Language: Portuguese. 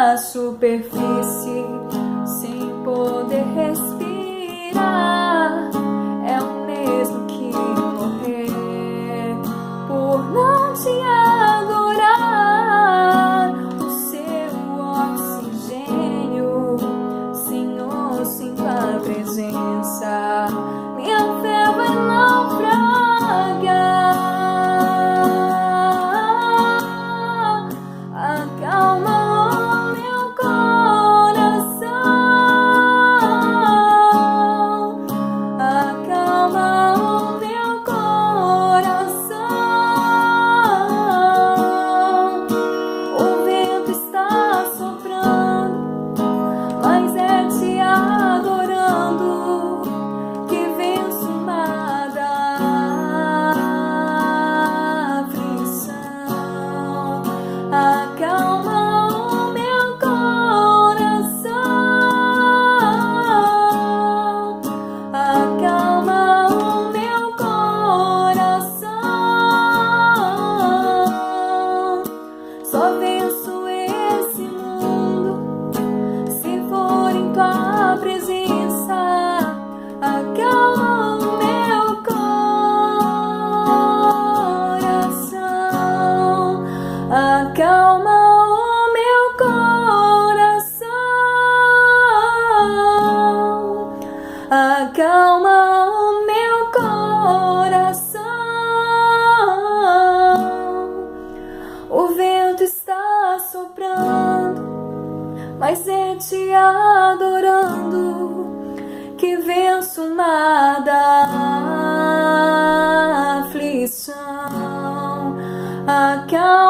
na superfície sem poder respirar. É o mesmo que morrer por não te adorar. O seu oxigênio, Senhor, sinto a presença. Minha fé vai naufragar. Acalma o meu coração. Acalma o meu coração. O vento está soprando, mas é te adorando que venço uma da aflição. Acalma o meu coração. Acalma o meu coração. Só venço esse mundo se for em tua presença. Acalma o meu coração. Acalma o meu coração. Acalma o meu coração. O vento está soprando, mas é te adorando que venço uma da aflição. Acalma